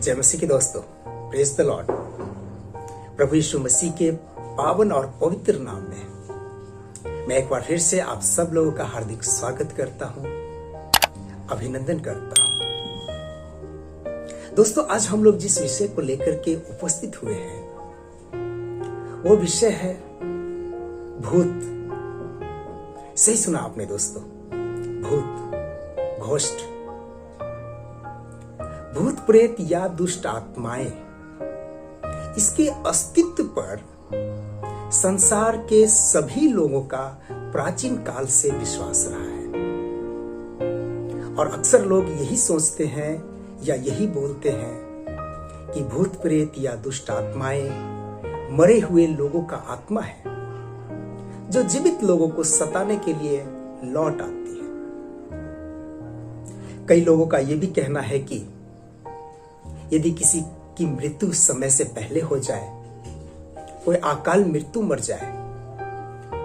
जय मसीह के दोस्तों, प्रेज द लॉर्ड। प्रभु यीशु मसीह के पावन और पवित्र नाम में मैं एक बार फिर से आप सब लोगों का हार्दिक स्वागत करता हूं, अभिनंदन करता हूं। दोस्तों, आज हम लोग जिस विषय को लेकर के उपस्थित हुए हैं वो विषय है भूत। सही सुना आपने दोस्तों, भूत, घोस्ट, भूत प्रेत या दुष्ट आत्माएं, इसके अस्तित्व पर संसार के सभी लोगों का प्राचीन काल से विश्वास रहा है। और अक्सर लोग यही सोचते हैं या यही बोलते हैं कि भूत प्रेत या दुष्ट आत्माएं मरे हुए लोगों का आत्मा है जो जीवित लोगों को सताने के लिए लौट आती है। कई लोगों का यह भी कहना है कि यदि किसी की मृत्यु समय से पहले हो जाए, कोई अकाल मृत्यु मर जाए,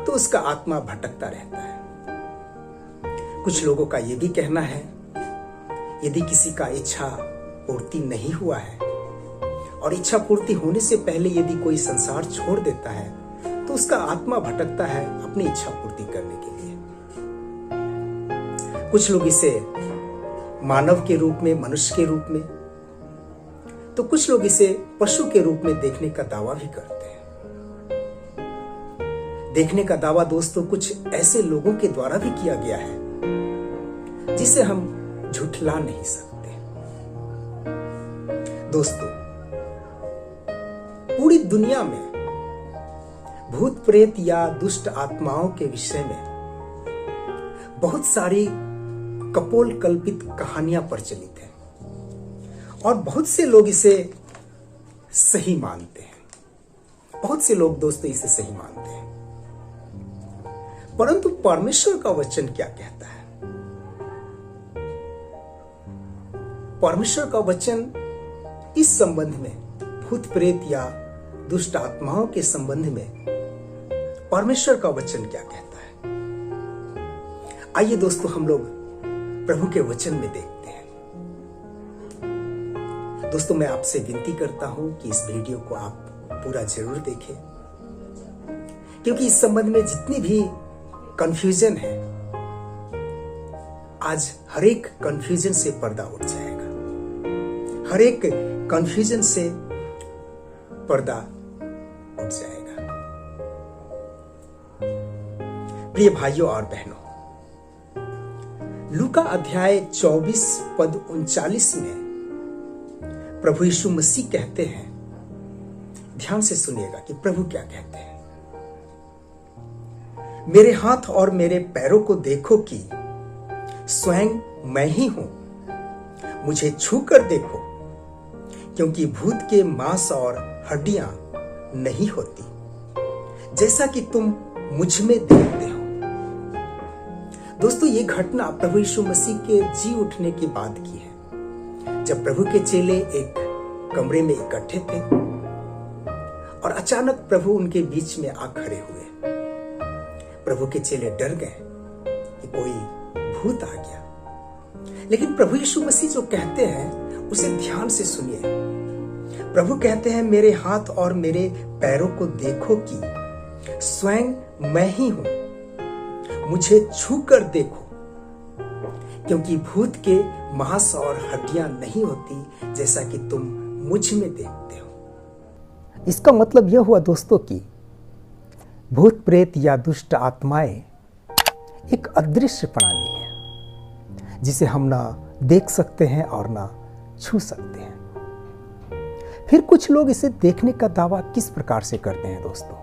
तो उसका आत्मा भटकता रहता है। कुछ लोगों का यह भी कहना है यदि किसी का इच्छा पूर्ति नहीं हुआ है और इच्छा पूर्ति होने से पहले यदि कोई संसार छोड़ देता है तो उसका आत्मा भटकता है अपनी इच्छा पूर्ति करने के लिए। कुछ लोग इसे मानव के रूप में, मनुष्य के रूप में, तो कुछ लोग इसे पशु के रूप में देखने का दावा भी करते हैं। देखने का दावा दोस्तों कुछ ऐसे लोगों के द्वारा भी किया गया है जिसे हम झुठला नहीं सकते। दोस्तों, पूरी दुनिया में भूत प्रेत या दुष्ट आत्माओं के विषय में बहुत सारी कपोल कल्पित कहानियां प्रचलित हैं और बहुत से लोग इसे सही मानते हैं। बहुत से लोग दोस्तों इसे सही मानते हैं, परंतु परमेश्वर का वचन क्या कहता है? परमेश्वर का वचन इस संबंध में, भूत प्रेत या दुष्ट आत्माओं के संबंध में परमेश्वर का वचन क्या कहता है? आइए दोस्तों, हम लोग प्रभु के वचन में देखते हैं। दोस्तों, मैं आपसे विनती करता हूं कि इस वीडियो को आप पूरा जरूर देखें, क्योंकि इस संबंध में जितनी भी कंफ्यूजन है, आज हर एक कंफ्यूजन से पर्दा उठ जाएगा। हर एक कंफ्यूजन से पर्दा उठ जाएगा। प्रिय भाइयों और बहनों, लूका अध्याय 24 पद 39 में प्रभु यीशु मसीह कहते हैं, ध्यान से सुनिएगा कि प्रभु क्या कहते हैं। मेरे हाथ और मेरे पैरों को देखो कि स्वयं मैं ही हूं, मुझे छूकर देखो, क्योंकि भूत के मांस और हड्डियां नहीं होती, जैसा कि तुम मुझ में देखते हो। दोस्तों, ये घटना प्रभु यीशु मसीह के जी उठने की बात की है, जब प्रभु के चेले एक कमरे में इकट्ठे थे और अचानक प्रभु उनके बीच में आ खड़े हुए। प्रभु के चेले डर गए कि कोई भूत आ गया, लेकिन प्रभु यीशु मसीह जो कहते हैं उसे ध्यान से सुनिए। प्रभु कहते हैं, मेरे हाथ और मेरे पैरों को देखो कि स्वयं मैं ही हूं, मुझे छूकर देखो, क्योंकि भूत के मांस और हड्डियां नहीं होती, जैसा कि तुम मुझ में देखते हो। इसका मतलब यह हुआ दोस्तों कि भूत प्रेत या दुष्ट आत्माएं एक अदृश्य प्राणी है जिसे हम ना देख सकते हैं और ना छू सकते हैं। फिर कुछ लोग इसे देखने का दावा किस प्रकार से करते हैं दोस्तों?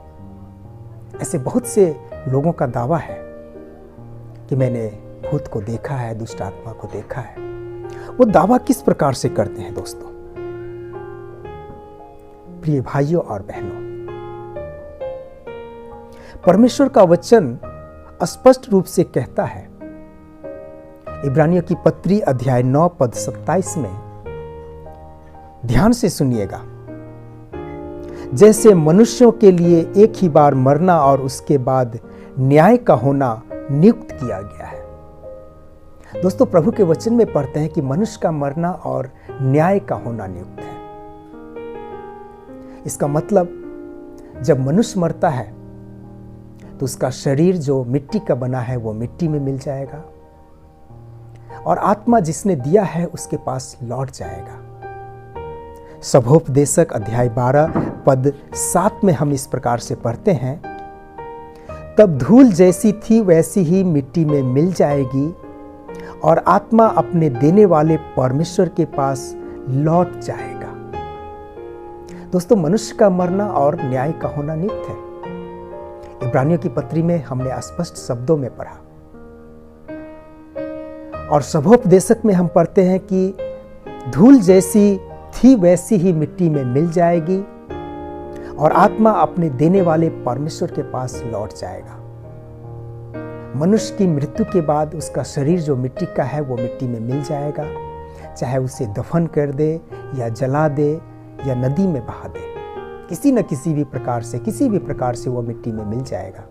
ऐसे बहुत से लोगों का दावा है कि मैंने भूत को देखा है, दुष्ट आत्मा को देखा है। वो दावा किस प्रकार से करते हैं दोस्तों? प्रिय भाइयों और बहनों, परमेश्वर का वचन स्पष्ट रूप से कहता है, इब्रानियों की पत्री अध्याय 9 पद 27 में, ध्यान से सुनिएगा, जैसे मनुष्यों के लिए एक ही बार मरना और उसके बाद न्याय का होना नियुक्त किया गया है। दोस्तों, प्रभु के वचन में पढ़ते हैं कि मनुष्य का मरना और न्याय का होना नियुक्त है। इसका मतलब जब मनुष्य मरता है तो उसका शरीर जो मिट्टी का बना है वो मिट्टी में मिल जाएगा और आत्मा जिसने दिया है उसके पास लौट जाएगा। सभोपदेशक अध्याय 12 पद 7 में हम इस प्रकार से पढ़ते हैं, तब धूल जैसी थी वैसी ही मिट्टी में मिल जाएगी और आत्मा अपने देने वाले परमेश्वर के पास लौट जाएगा। दोस्तों, मनुष्य का मरना और न्याय का होना नित्य है। इब्रानियों की पत्री में हमने स्पष्ट शब्दों में पढ़ा और सभोपदेशक में हम पढ़ते हैं कि धूल जैसी थी वैसी ही मिट्टी में मिल जाएगी और आत्मा अपने देने वाले परमेश्वर के पास लौट जाएगा। मनुष्य की मृत्यु के बाद उसका शरीर जो मिट्टी का है वो मिट्टी में मिल जाएगा, चाहे उसे दफन कर दे या जला दे या नदी में बहा दे, किसी न किसी भी प्रकार से वो मिट्टी में मिल जाएगा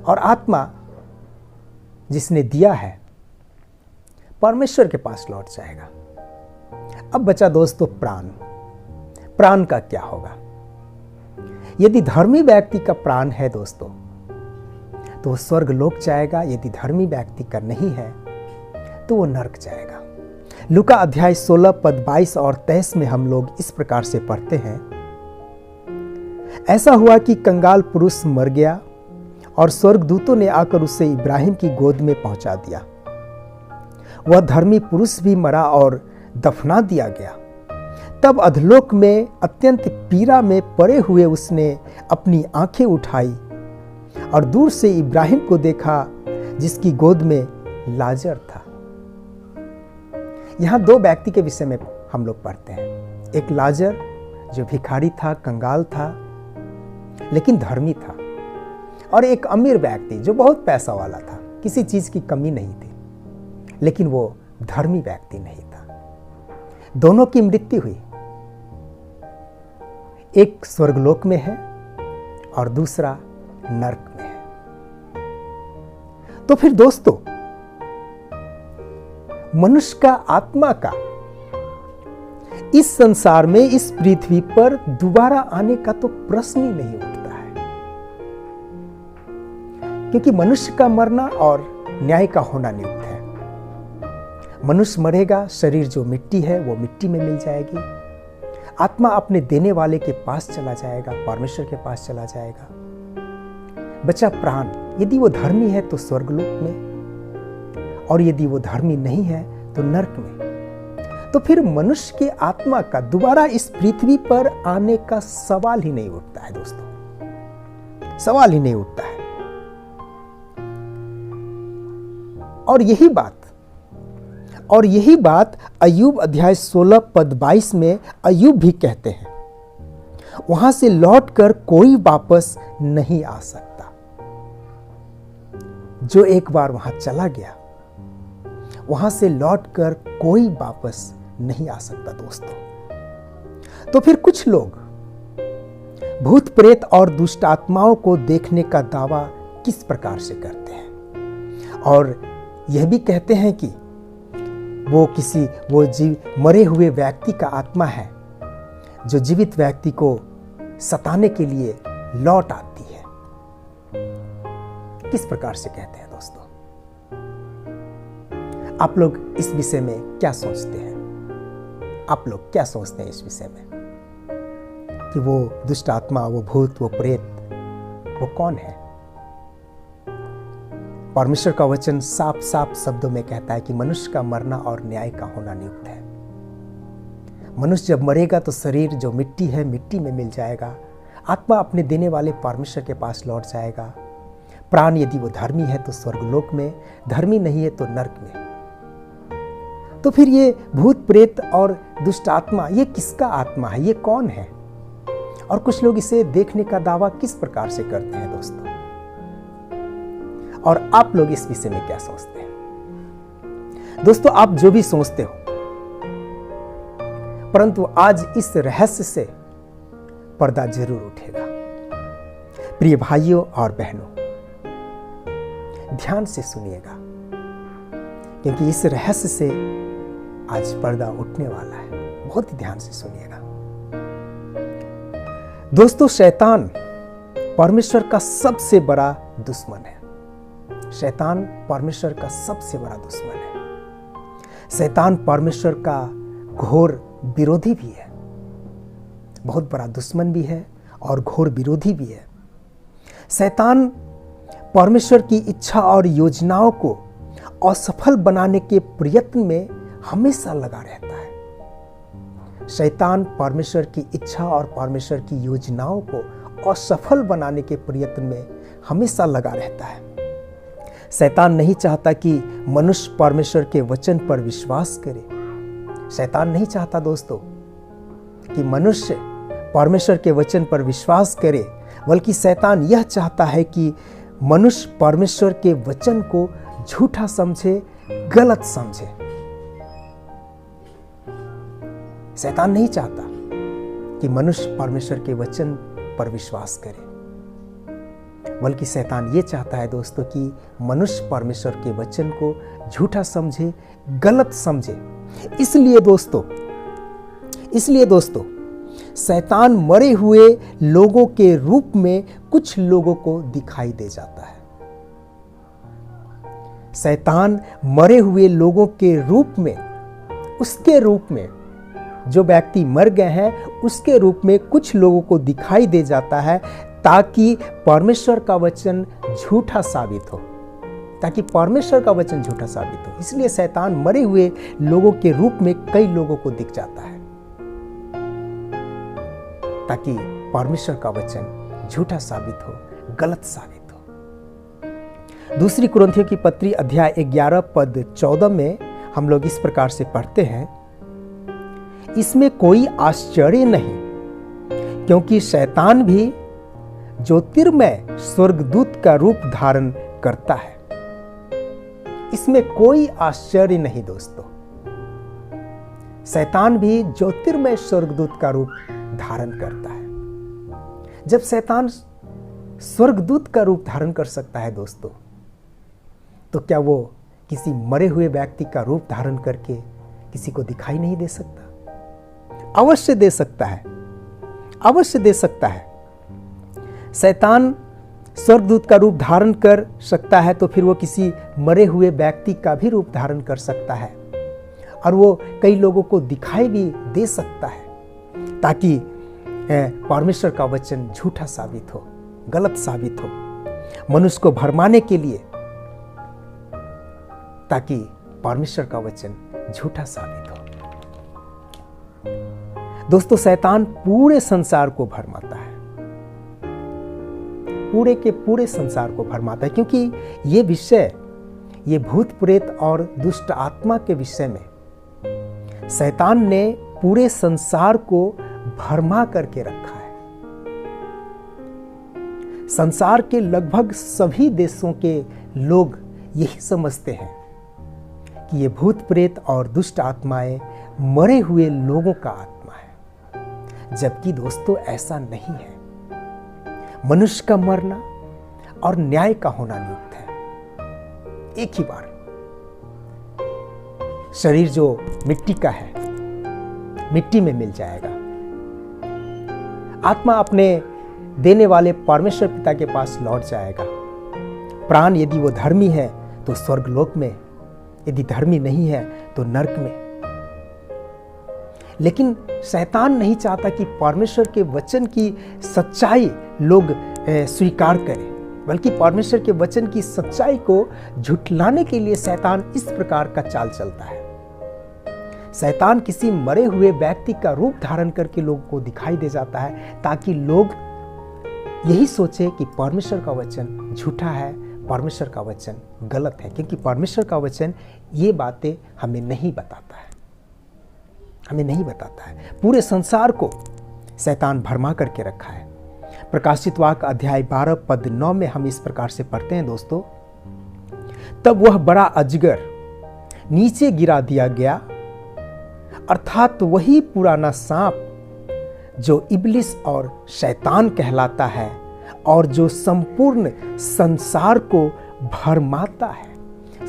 और आत्मा जिसने दिया है परमेश्वर के पास लौट जाएगा। अब बचा दोस्तों प्राण का क्या होगा? यदि धर्मी व्यक्ति का प्राण है दोस्तों तो वो स्वर्ग लोक जाएगा, यदि धर्मी व्यक्ति का नहीं है तो वो नरक जाएगा। लूका अध्याय 16 पद 22 और 23 में हम लोग इस प्रकार से पढ़ते हैं, ऐसा हुआ कि कंगाल पुरुष मर गया और स्वर्गदूतों ने आकर उसे इब्राहिम की गोद में पहुंचा दिया। वह धर्मी पुरुष भी मरा और दफना दिया गया। तब अधलोक में अत्यंत पीड़ा में पड़े हुए उसने अपनी आंखें उठाई और दूर से इब्राहिम को देखा जिसकी गोद में लाजर था। यहां दो व्यक्ति के विषय में हम लोग पढ़ते हैं, एक लाजर जो भिखारी था, कंगाल था लेकिन धर्मी था, और एक अमीर व्यक्ति जो बहुत पैसा वाला था, किसी चीज की कमी नहीं थी लेकिन वो धर्मी व्यक्ति नहीं था। दोनों की मृत्यु हुई, एक स्वर्गलोक में है और दूसरा नरक में है। तो फिर दोस्तों, मनुष्य का आत्मा का इस संसार में, इस पृथ्वी पर दोबारा आने का तो प्रश्न ही नहीं उठता है, क्योंकि मनुष्य का मरना और न्याय का होना नित्य है। मनुष्य मरेगा, शरीर जो मिट्टी है वो मिट्टी में मिल जाएगी, आत्मा अपने देने वाले के पास चला जाएगा, परमेश्वर के पास चला जाएगा। बचा प्राण, यदि वो धर्मी है तो स्वर्गलोक में और यदि वो धर्मी नहीं है तो नरक में। तो फिर मनुष्य की आत्मा का दोबारा इस पृथ्वी पर आने का सवाल ही नहीं उठता है दोस्तों, सवाल ही नहीं उठता है। और यही बात अय्यूब अध्याय 16 पद 22 में अय्यूब भी कहते हैं, वहां से लौटकर कोई वापस नहीं आ सकता। जो एक बार वहां चला गया वहां से लौटकर कोई वापस नहीं आ सकता दोस्तों। तो फिर कुछ लोग भूत प्रेत और दुष्ट आत्माओं को देखने का दावा किस प्रकार से करते हैं और यह भी कहते हैं कि वो मरे हुए व्यक्ति का आत्मा है जो जीवित व्यक्ति को सताने के लिए लौट आती है। किस प्रकार से कहते हैं दोस्तों? आप लोग इस विषय में क्या सोचते हैं? आप लोग क्या सोचते हैं इस विषय में कि वो दुष्ट आत्मा, वो भूत, वो प्रेत, वो कौन है? परमेश्वर का वचन साफ साफ शब्दों में कहता है कि मनुष्य का मरना और न्याय का होना नियुक्त है। मनुष्य जब मरेगा तो शरीर जो मिट्टी है मिट्टी में मिल जाएगा, आत्मा अपने देने वाले परमेश्वर के पास लौट जाएगा। प्राण यदि वो धर्मी है तो स्वर्गलोक में, धर्मी नहीं है तो नरक में। तो फिर ये भूत प्रेत और दुष्ट आत्मा, ये किसका आत्मा है? ये कौन है? और कुछ लोग इसे देखने का दावा किस प्रकार से करते हैं दोस्तों? और आप लोग इस विषय में क्या सोचते हैं? दोस्तों, आप जो भी सोचते हो, परंतु आज इस रहस्य से पर्दा जरूर उठेगा। प्रिय भाइयों और बहनों, ध्यान से सुनिएगा, क्योंकि इस रहस्य से आज पर्दा उठने वाला है। बहुत ही ध्यान से सुनिएगा। दोस्तों, शैतान परमेश्वर का सबसे बड़ा दुश्मन है। शैतान परमेश्वर का सबसे बड़ा दुश्मन है। शैतान परमेश्वर का घोर विरोधी भी है, बहुत बड़ा दुश्मन भी है और घोर विरोधी भी है। शैतान परमेश्वर की इच्छा और योजनाओं को असफल बनाने के प्रयत्न में हमेशा लगा रहता है। शैतान परमेश्वर की इच्छा और परमेश्वर की योजनाओं को असफल बनाने के प्रयत्न में हमेशा लगा रहता है। शैतान नहीं चाहता कि मनुष्य परमेश्वर के वचन पर विश्वास करे। शैतान नहीं चाहता दोस्तों कि मनुष्य परमेश्वर के वचन पर विश्वास करे, बल्कि शैतान यह चाहता है कि मनुष्य परमेश्वर के वचन को झूठा समझे, गलत समझे। शैतान नहीं चाहता कि मनुष्य परमेश्वर के वचन पर विश्वास करे, बल्कि शैतान ये चाहता है दोस्तों कि मनुष्य परमेश्वर के वचन को झूठा समझे, गलत समझे। इसलिए दोस्तों शैतान मरे हुए लोगों के रूप में कुछ लोगों को दिखाई दे जाता है। शैतान मरे हुए लोगों के रूप में, उसके रूप में, जो व्यक्ति मर गए हैं उसके रूप में कुछ लोगों को दिखाई दे जाता है, ताकि परमेश्वर का वचन झूठा साबित हो, ताकि परमेश्वर का वचन झूठा साबित हो। इसलिए शैतान मरे हुए लोगों के रूप में कई लोगों को दिख जाता है, ताकि परमेश्वर का वचन झूठा साबित हो, गलत साबित हो। दूसरी कुरिन्थियों की पत्री अध्याय 11 पद 14 में हम लोग इस प्रकार से पढ़ते हैं, इसमें कोई आश्चर्य नहीं, क्योंकि शैतान भी ज्योतिर्मय स्वर्गदूत का रूप धारण करता है। इसमें कोई आश्चर्य नहीं दोस्तों, शैतान भी ज्योतिर्मय स्वर्गदूत का रूप धारण करता है। जब शैतान स्वर्गदूत का रूप धारण कर सकता है दोस्तों, तो क्या वो किसी मरे हुए व्यक्ति का रूप धारण करके किसी को दिखाई नहीं दे सकता? अवश्य दे सकता है, अवश्य दे सकता है। शैतान स्वर्गदूत का रूप धारण कर सकता है तो फिर वो किसी मरे हुए व्यक्ति का भी रूप धारण कर सकता है, और वो कई लोगों को दिखाई भी दे सकता है, ताकि परमेश्वर का वचन झूठा साबित हो, गलत साबित हो, मनुष्य को भरमाने के लिए, ताकि परमेश्वर का वचन झूठा साबित हो। दोस्तों, शैतान पूरे संसार को भरमाता है, पूरे के पूरे संसार को भरमाता है, क्योंकि ये विषय, ये भूत प्रेत और दुष्ट आत्मा के विषय में शैतान ने पूरे संसार को भरमा करके रखा है। संसार के लगभग सभी देशों के लोग यही समझते हैं कि ये भूत प्रेत और दुष्ट आत्माएं मरे हुए लोगों का आत्मा है, जबकि दोस्तों ऐसा नहीं है। मनुष्य का मरना और न्याय का होना नियुक्त है। एक ही बार शरीर जो मिट्टी का है, मिट्टी में मिल जाएगा। आत्मा अपने देने वाले परमेश्वर पिता के पास लौट जाएगा। प्राण यदि वो धर्मी है तो स्वर्गलोक में, यदि धर्मी नहीं है तो नरक में। लेकिन शैतान नहीं चाहता कि परमेश्वर के वचन की सच्चाई लोग स्वीकार करें, बल्कि परमेश्वर के वचन की सच्चाई को झुठलाने के लिए शैतान इस प्रकार का चाल चलता है। शैतान किसी मरे हुए व्यक्ति का रूप धारण करके लोगों को दिखाई दे जाता है, ताकि लोग यही सोचे कि परमेश्वर का वचन झूठा है, परमेश्वर का वचन गलत है, क्योंकि परमेश्वर का वचन ये बातें हमें नहीं बताता है, हमें नहीं बताता है। पूरे संसार को शैतान भरमा करके रखा है। प्रकाशित वाक्य अध्याय 12 पद 9 में हम इस प्रकार से पढ़ते हैं दोस्तों, तब वह बड़ा अजगर नीचे गिरा दिया गया, अर्थात वही पुराना सांप जो इब्लिस और शैतान कहलाता है और जो संपूर्ण संसार को भरमाता है,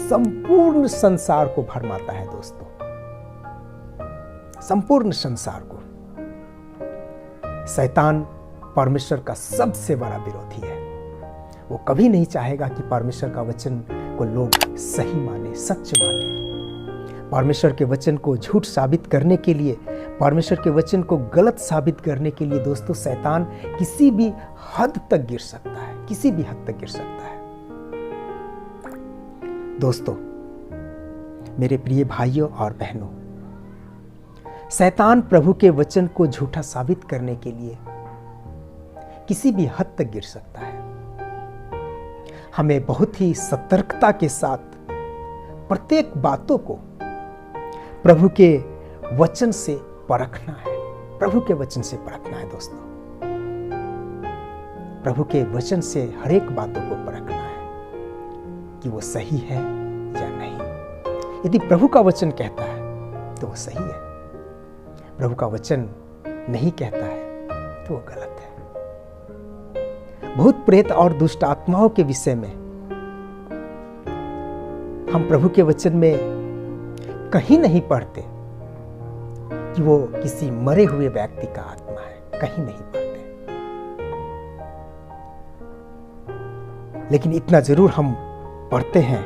संपूर्ण संसार को भरमाता है दोस्तों, संपूर्ण संसार को। शैतान परमेश्वर का सबसे बड़ा विरोधी है। वो कभी नहीं चाहेगा कि परमेश्वर का वचन को लोग सही माने, सच माने। परमेश्वर के वचन को झूठ साबित करने के लिए, परमेश्वर के वचन को गलत साबित करने के लिए दोस्तों शैतान किसी भी हद तक गिर सकता है, किसी भी हद तक गिर सकता है। दोस्तों, मेरे प्रिय भाइयों और बहनों, शैतान प्रभु के वचन को झूठा साबित करने के लिए किसी भी हद तक गिर सकता है। हमें बहुत ही सतर्कता के साथ प्रत्येक बातों को प्रभु के वचन से परखना है, प्रभु के वचन से परखना है दोस्तों। प्रभु के वचन से हर एक बातों को परखना है कि वो सही है या नहीं। यदि प्रभु का वचन कहता है तो वो सही है, प्रभु का वचन नहीं कहता है तो वो गलत है। भूत प्रेत और दुष्ट आत्माओं के विषय में हम प्रभु के वचन में कहीं नहीं पढ़ते कि वो किसी मरे हुए व्यक्ति का आत्मा है, कहीं नहीं पढ़ते। लेकिन इतना जरूर हम पढ़ते हैं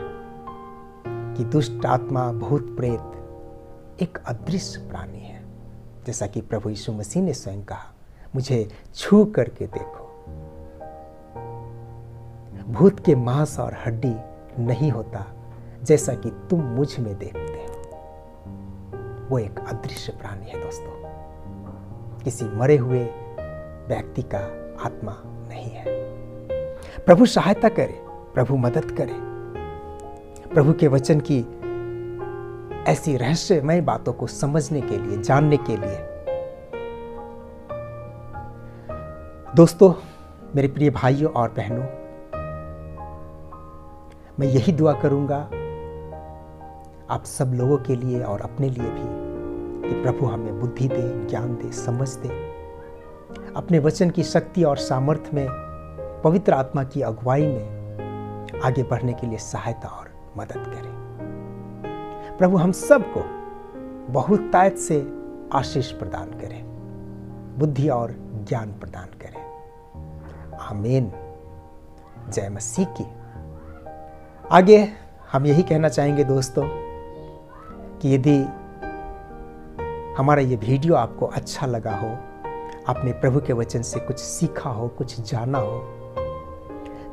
कि दुष्ट आत्मा, भूत प्रेत एक अदृश्य प्राणी है। जैसा कि प्रभु यीशु मसीह ने स्वयं कहा, मुझे छू करके देखो। भूत के मांस और हड्डी नहीं होता जैसा कि तुम मुझ में देखते हो। वो एक अदृश्य प्राणी है दोस्तों, किसी मरे हुए व्यक्ति का आत्मा नहीं है। प्रभु सहायता करे, प्रभु मदद करे, प्रभु के वचन की ऐसी रहस्यमय बातों को समझने के लिए, जानने के लिए। दोस्तों, मेरे प्रिय भाइयों और बहनों, मैं यही दुआ करूंगा आप सब लोगों के लिए और अपने लिए भी कि प्रभु हमें बुद्धि दे, ज्ञान दे, समझ दे, अपने वचन की शक्ति और सामर्थ्य में, पवित्र आत्मा की अगुवाई में आगे बढ़ने के लिए सहायता और मदद करे। प्रभु हम सबको बहुतायत से आशीष प्रदान करे, बुद्धि और ज्ञान प्रदान करे। आमीन। जय मसीह की। आगे हम यही कहना चाहेंगे दोस्तों कि यदि हमारा ये वीडियो आपको अच्छा लगा हो, आपने प्रभु के वचन से कुछ सीखा हो, कुछ जाना हो,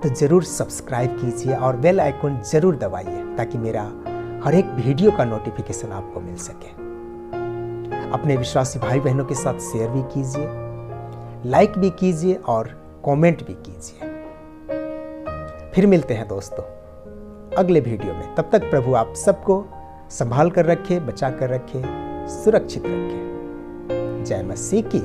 तो जरूर सब्सक्राइब कीजिए और बेल आइकन जरूर दबाइए ताकि मेरा हर एक वीडियो का नोटिफिकेशन आपको मिल सके। अपने विश्वासी भाई बहनों के साथ शेयर भी कीजिए, लाइक भी कीजिए और कमेंट भी कीजिए। फिर मिलते हैं दोस्तों अगले वीडियो में। तब तक प्रभु आप सबको संभाल कर रखे, बचा कर रखे, सुरक्षित रखे। जय मसीह की।